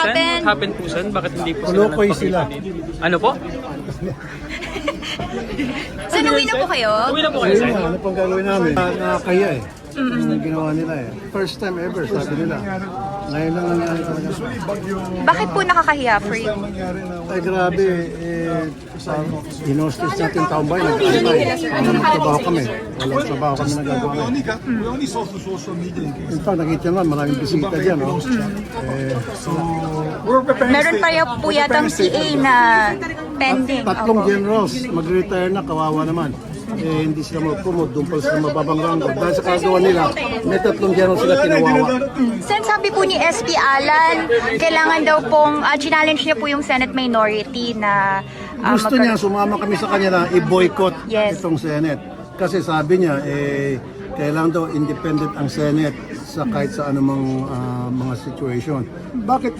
happened? What happened po, Sen? Bakit hindi po Kulokoy sila sila. nagpakita? Ano po? So, uwi na po kayo? Uwi na po kayo, Ayun Sen? na, ano pang gagawin namin? Nakakaya eh. Yung ginawa nila eh. First time ever, sabi nila. Ngayon lang nangyari talaga. Bakit po nakakahiya for you? Ay grabe eh. Inostis natin taong bayan. Walang trabaho kami. Walang trabaho kami nagagawa ngayon. In fact, nakita naman maraming bisita dyan. Oh. Meron pa rin po yatang CA na pending. Tatlong Opo. generals mag-retire na, kawawa naman. Hindi sila mag-promote, doon pa sila mababang rango. Dahil sa kagawa nila, may tatlong generals sila kinawawa. Sen, sabi po ni SP Alan, kailangan daw pong, challenge niya po yung Senate minority na Gusto niya, sumama kami sa kanya na i-boycott Yes. itong Senate. Kasi sabi niya, kailangan daw independent ang Senate sa kahit sa anumang mga situation. Bakit?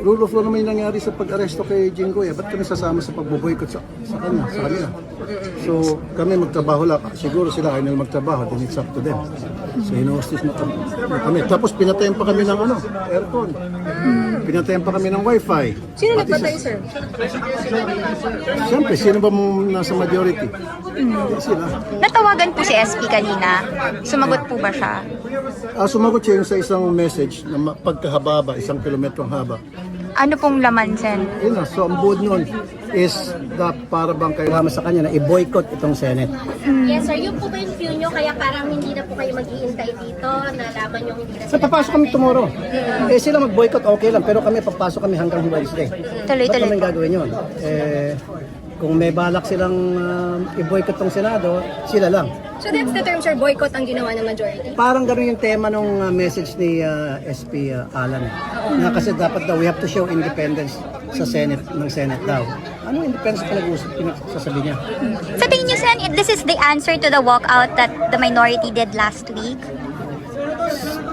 Rule of law naman yung nangyari sa pag-aresto kay Jinggoy. Ba't kami sasama sa pagbo-boycott sa kanila? So, kami magtrabaho lang. Siguro sila ayaw nila magtrabaho, then it's up to them. So, hinostis na kami. Tapos, pinatayan pa kami ng aircon. Pinatayan pa kami ng wifi. Sino nagpatay, sir? Siyempre, sino ba nasa majority? Sila. Natawagan po si SP kanina. Sumagot po ba siya? Sumagot siya yung sa isang message na pagkahaba, 1 kilometrong haba. Ano pong laman, Sen? Yun na, so ang buod nun is para bang kailangan sa kanya na i-boycott itong Senate. Yes, sir. Yung po ba yung view nyo? Kaya parang hindi na po kayo mag-iintay dito. Nalaman yung hindi na So, papasok kami tomorrow. Sila mag-boycott, okay lang, pero kami papasok kami hanggang Wednesday. Tuloy-tuloy Ba't kami po. gagawin yun? Kung may balak silang i-boycott tong Senado, sila lang. So that's the term, sir, boycott ang ginawa ng majority? Parang gano'n yung tema ng message ni SP Alan. Na kasi dapat daw, we have to show independence sa Senate, ng Senate daw. Ano independence pinagsasabi niya? Sa tingin niyo, Sen, this is the answer to the walkout that the minority did last week?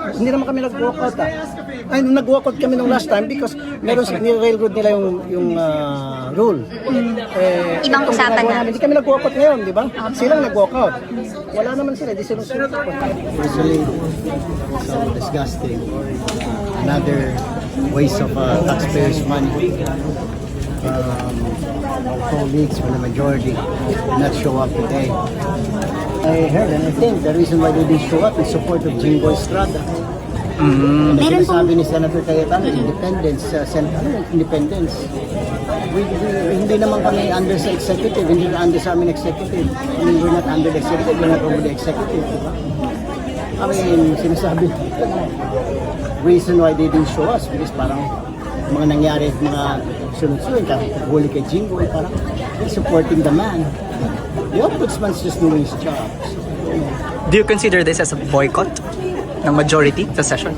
Hindi naman kami nag-walkout Ay, nag-walkout kami nung last time because meron ni-railroad nila yung rule. Ibang itong usapan ginagawa na. namin, Hindi kami nag-walkout ngayon, di ba? Silang nag-walkout. Wala naman sila, di sila susunod. Personally, so disgusting. Another waste of taxpayers' money. Colleagues from the majority did not show up today. I heard and I think the reason why they didn't show up is support of Jinggoy Estrada. Meron Sinasabi ni Senator Cayetano, independence, independence. Hindi naman kami under sa executive, hindi na under sa amin executive. I mean, we're not under the executive, we're not over the executive, diba? I mean, sinasabi, reason why they didn't show us, because parang mga nangyari, mga sunod-sunod, huli kay Jinggoy, parang they're supporting the man. The ombudsman's just doing his job. Do you consider this as a boycott ng majority sa session?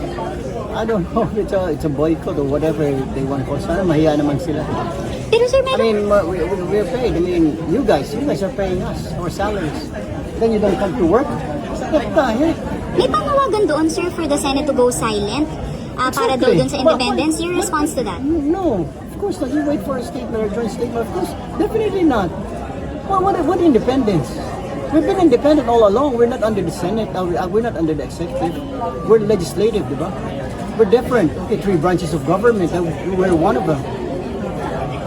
I don't know if it's a boycott or whatever they want to call. Sana mahiya naman sila. Pero sir, I mean, we're paid. I mean, you guys are paying us our salaries. Then you don't come to work? What the heck? May panawagan doon, sir, for the Senate to go silent para daw doon sa independence. Your response to that? No, of course not. You wait for a statement or a joint statement. Of course, definitely not. Well, what independence? We've been independent all along. We're not under the Senate. We're not under the executive. We're legislative, diba? We're different. Okay, 3 branches of government, and we're one of them.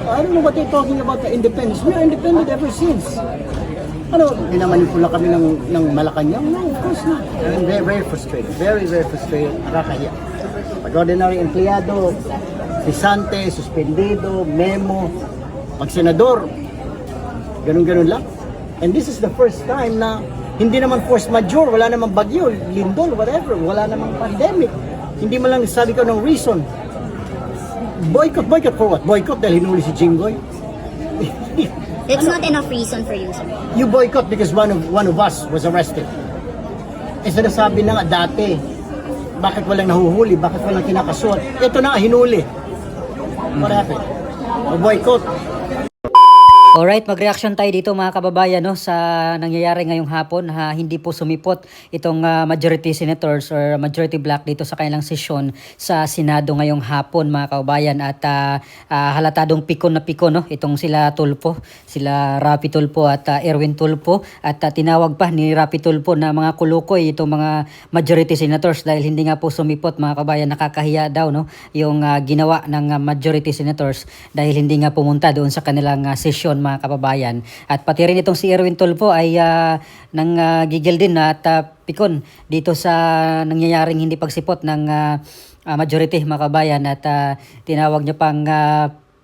I don't know what they're talking about the independence. We are independent ever since. Ano, minamanipula kami ng Malacanang? No, of course not. I'm very, very frustrated. Very, very frustrated. Nakakahiya. Pag ordinary empleyado, pisante, suspendido, memo, pag senador, ganun-ganun lang. And this is the first time na hindi naman force majeure, wala namang bagyo, lindol, whatever, wala namang pandemic. Hindi man lang nagsabi ka ng reason. Boycott for what? Boycott dahil hinuli si Jinggoy? It's not enough reason for you, sir. You boycott because one of us was arrested. Sinasabi na nga dati, bakit walang nahuhuli, bakit walang kinakasuot? Ito na, hinuli. What happened? A boycott. Alright, mag-reaction tayo dito mga kababayan no, sa nangyayari ngayong hapon. Hindi po sumipot itong majority senators or majority bloc dito sa kanilang sesyon sa Senado ngayong hapon mga kababayan. At halatadong pikon na pikon no, itong sila Tulfo, sila Rapi Tulfo at Erwin Tulfo. At tinawag pa ni Rapi Tulfo na mga kulukoy itong mga majority senators dahil hindi nga po sumipot mga kababayan. Nakakahiya daw no, yung ginawa ng majority senators dahil hindi nga pumunta doon sa kanilang sesyon mga kababayan. At pati rin itong si Erwin Tulfo ay gigil din at pikon dito sa nangyayaring hindi pagsipot ng majority mga kababayan at tinawag niya pang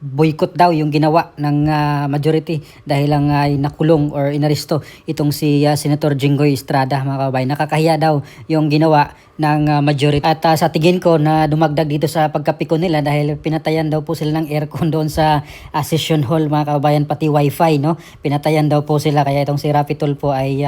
boycott daw yung ginawa ng majority dahil lang ay nakulong or inaresto itong si Senator Jinggoy Estrada mga kababayan. Nakakahiya daw yung ginawa ng majority. At sa tingin ko na dumagdag dito sa pagkapiko nila dahil pinatayan daw po sila ng aircon doon sa session hall mga kababayan, pati wifi no. Pinatayan daw po sila kaya itong si Rapi Tulfo ay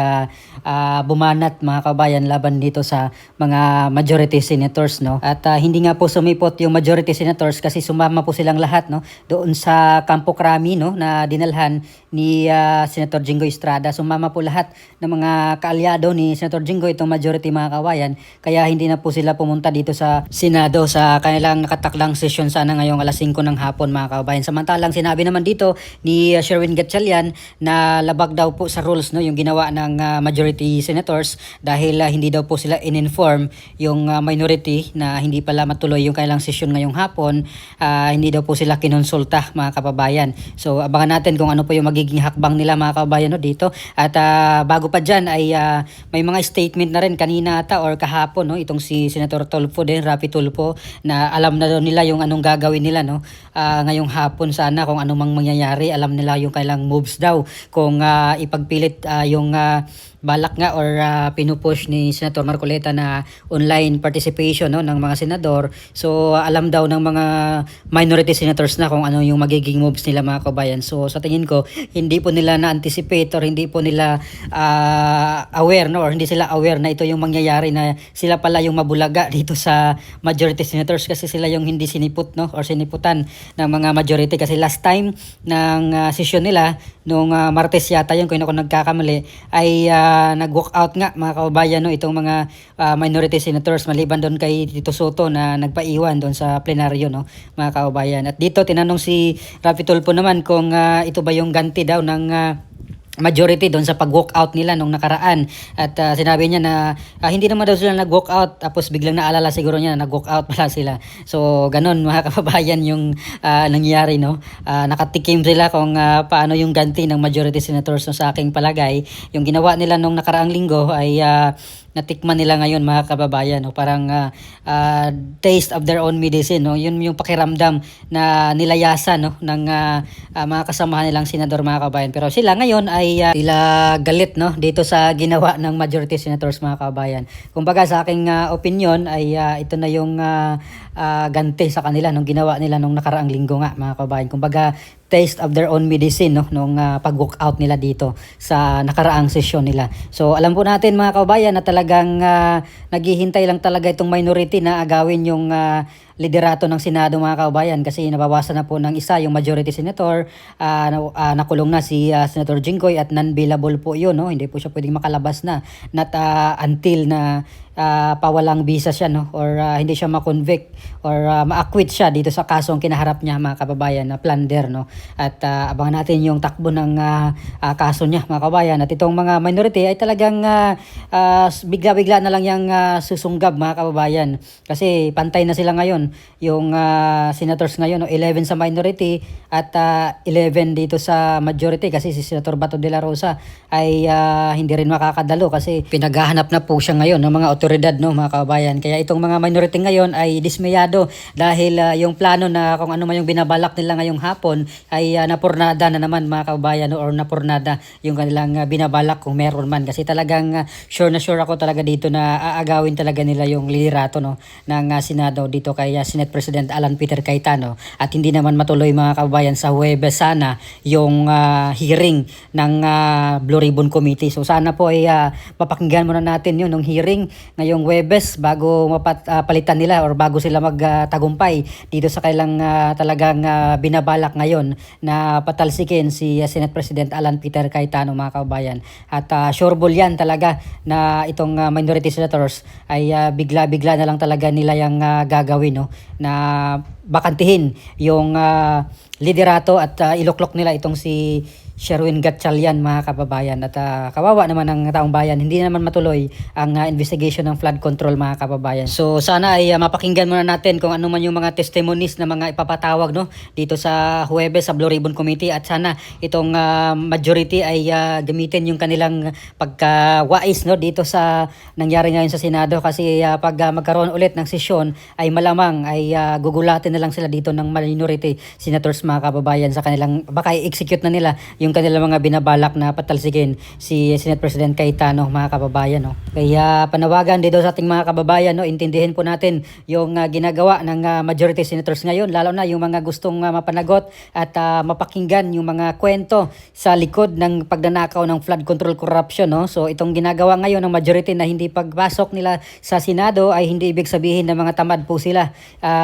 bumanat mga kababayan laban dito sa mga majority senators no. At hindi nga po sumipot yung majority senators kasi sumama po silang lahat no doon sa Campo Crame no na dinalhan ni Senator Jinggoy Estrada. Sumama po lahat ng mga kaalyado ni Senator Jinggoy itong majority mga kababayan. Kaya hindi na po sila pumunta dito sa Senado sa kanilang nakataklang sesyon sana ngayong alas 5 ng hapon mga kababayan. Samantalang sinabi naman dito ni Sherwin Gatchalian na labag daw po sa rules no yung ginawa ng majority senators dahil hindi daw po sila in-inform yung minority na hindi pala matuloy yung kanilang sesyon ngayong hapon. Hindi daw po sila kinonsulta mga kababayan. So abangan natin kung ano po yung magiging hakbang nila mga kababayan no dito. At bago pa dyan ay may mga statement na rin kanina ata or kahapon no itong si Senator Tulfo din, Rapi Tulfo, na alam na daw nila yung anong gagawin nila no ngayong hapon sana kung ano mang mangyayari. Alam nila yung kailang moves daw kung ipagpilit yung balak nga or pinupush ni Senator Marcoleta na online participation no ng mga senador. So alam daw ng mga minority senators na kung ano yung magiging moves nila mga kabayan. So sa tingin ko hindi po nila na-anticipate or hindi po nila aware no or hindi sila aware na ito yung mangyayari na sila pala yung mabulaga dito sa majority senators kasi sila yung hindi sinipot no or siniputan ng mga majority kasi last time ng session nila nung Martes yata yun kung ako nagkakamali ay nag-walk out nga mga kababayan no itong mga minority senators maliban doon kay Tito Soto na nagpaiwan doon sa plenaryo no mga kababayan. At dito tinanong si Rapi Tulfo naman kung ito ba yung ganti daw ng majority doon sa pag-walk out nila nung nakaraan. At sinabi niya na hindi naman daw sila nag-walk out tapos biglang naalala siguro niya na nag-walk out pala sila. So ganon mga kababayan yung nangyari no. Nakatikim sila kung paano yung ganti ng majority senators no, sa aking palagay. Yung ginawa nila nung nakaraang linggo ay natikman nila ngayon mga kababayan no? Parang taste of their own medicine no? Yun yung pakiramdam na nilayasan no? ng mga kasamahan nilang senador mga kababayan. Pero sila ngayon ay sila galit no? Dito sa ginawa ng majority senators mga kababayan. Kumbaga sa aking opinion ay ito na yung ganti sa kanila nung ginawa nila nung nakaraang linggo nga mga kababayan. Kumbaga taste of their own medicine no nung pag-walk out nila dito sa nakaraang sesyon nila. So alam po natin mga kababayan na talagang naghihintay lang talaga itong minority na agawin yung liderato ng Senado mga kababayan kasi nabawasan na po ng isa yung majority senator. Nakulong na si Senator Jinggoy at non-billable po yun no. Hindi po siya pwedeng makalabas na not until na pawalang visa siya no or hindi siya ma-convict or ma-acquit siya dito sa kasong kinaharap niya mga kababayan na plunder no. At abangan natin yung takbo ng kaso niya mga kababayan. At itong mga minority ay talagang bigla-bigla na lang yung susunggab mga kababayan kasi pantay na sila ngayon yung senators ngayon no? 11 sa minority at 11 dito sa majority kasi si Senator Bato de la Rosa ay hindi rin makakadalo kasi pinaghahanap na po siya ngayon ng mga otoridad no mga kababayan. Kaya itong mga minority ngayon ay dismayado dahil yung plano na kung ano man yung binabalak nila ngayong hapon ay napurnada na naman mga kababayan no? Or napurnada yung kanilang binabalak kung meron man kasi talagang sure na sure ako talaga dito na aagawin talaga nila yung liderato no ng Senado dito kay kay Senate President Alan Peter Cayetano at hindi naman matuloy mga kababayan sa Huwebes sana yung hearing ng Blue Ribbon Committee. So sana po ay mapakinggan muna natin yun ng hearing ngayong Huwebes bago palitan nila or bago sila magtagumpay dito sa kailang talagang binabalak ngayon na patalsikin si Senate President Alan Peter Cayetano mga kababayan. At sure ball yan talaga na itong minority senators ay bigla-bigla na lang talaga nila yung gagawin, no, na bakantihin yung liderato at iluklok nila itong si Sherwin Gatchalian mga kababayan. At kawawa naman ng taong bayan, hindi naman matuloy ang investigation ng flood control mga kababayan. So sana ay mapakinggan muna natin kung ano man yung mga testimonies na mga ipapatawag, no, dito sa Huwebes sa Blue Ribbon Committee, at sana itong majority ay gamitin yung kanilang pagkawais, no, dito sa nangyari ngayon sa Senado, kasi pag magkaroon ulit ng sesyon ay malamang ay gugulatin na lang sila dito ng minority senators mga kababayan sa kanilang, baka i-execute na nila yung kanilang mga binabalak na patalsikin si Senate President Cayetano mga kababayan, no. Kaya panawagan dito sa ating mga kababayan, no, intindihin po natin yung ginagawa ng majority senators ngayon, lalo na yung mga gustong mapanagot at mapakinggan yung mga kwento sa likod ng pagnanakaw ng flood control corruption, no. So itong ginagawa ngayon ng majority na hindi pagpasok nila sa Senado ay hindi ibig sabihin na mga tamad po sila.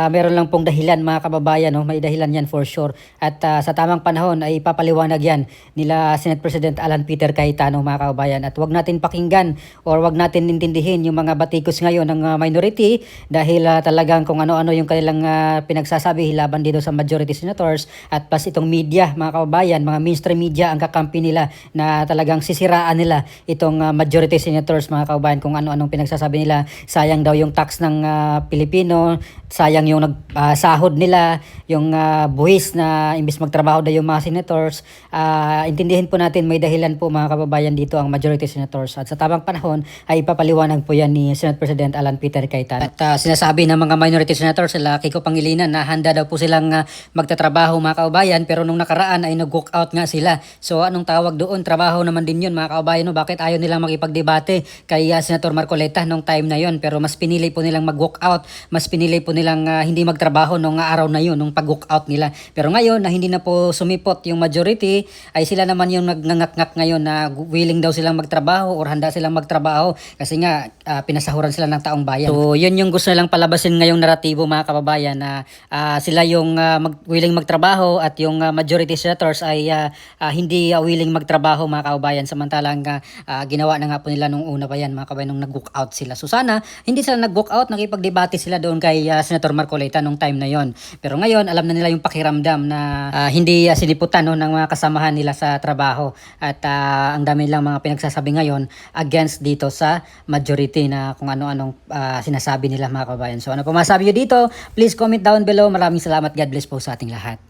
Meron lang pong dahilan mga kababayan, no. May dahilan yan for sure. At sa tamang panahon ay papaliwanag yan nila Senate President Alan Peter Cayetano mga kababayan. At wag natin pakinggan or wag natin intindihin yung mga batikos ngayon ng minority dahil talagang kung ano-ano yung kanilang pinagsasabi laban dito sa majority senators, at plus itong media mga kababayan, mga mainstream media ang kakampi nila na talagang sisiraan nila itong majority senators mga kababayan, kung ano-anong pinagsasabi nila. Sayang daw yung tax ng Pilipino, sayang yung sahod nila, yung buwis na imbis magtrabaho daw yung mga senators. Intindihin po natin may dahilan po mga kababayan dito ang majority senators, at sa tamang panahon ay ipapaliwanag po yan ni Senate President Alan Peter Cayetano. At sinasabi ng mga minority senators sila Kiko Pangilinan na handa daw po silang magtatrabaho mga kababayan, pero nung nakaraan ay nag-walk out nga sila. So anong tawag doon? Trabaho naman din yun mga kababayan, no? Bakit ayaw nilang makipagdebate kay Senator Marcoleta nung time na yon, pero mas pinili po nilang mag-walk out, mas pinili po nilang hindi magtrabaho nung araw na yun, nung pag-walk out nila. Pero ngayon na hindi na po sumipot yung majority, ay sila naman yung nagnangak-ngak ngayon na willing daw silang magtrabaho or handa silang magtrabaho kasi nga pinasahuran sila ng taong bayan. So yun yung gusto nilang palabasin ngayong naratibo mga kababayan, na sila yung willing magtrabaho at yung majority senators ay hindi willing magtrabaho mga kababayan, samantalang ginawa na nga po nila nung una pa yan mga kababayan, nung nag-walk out sila. So sana hindi sila nag-walk out, nakipagdebate sila doon kay Senator Marcoleta nung time na yon. Pero ngayon alam na nila yung pakiramdam na hindi siniputan, no, ng mga kasamahan nila sa trabaho, at ang dami lang mga pinagsasabi ngayon against dito sa majority na kung ano-anong sinasabi nila mga kababayan. So ano pa masabi nyo dito? Please comment down below. Maraming salamat. God bless po sa ating lahat.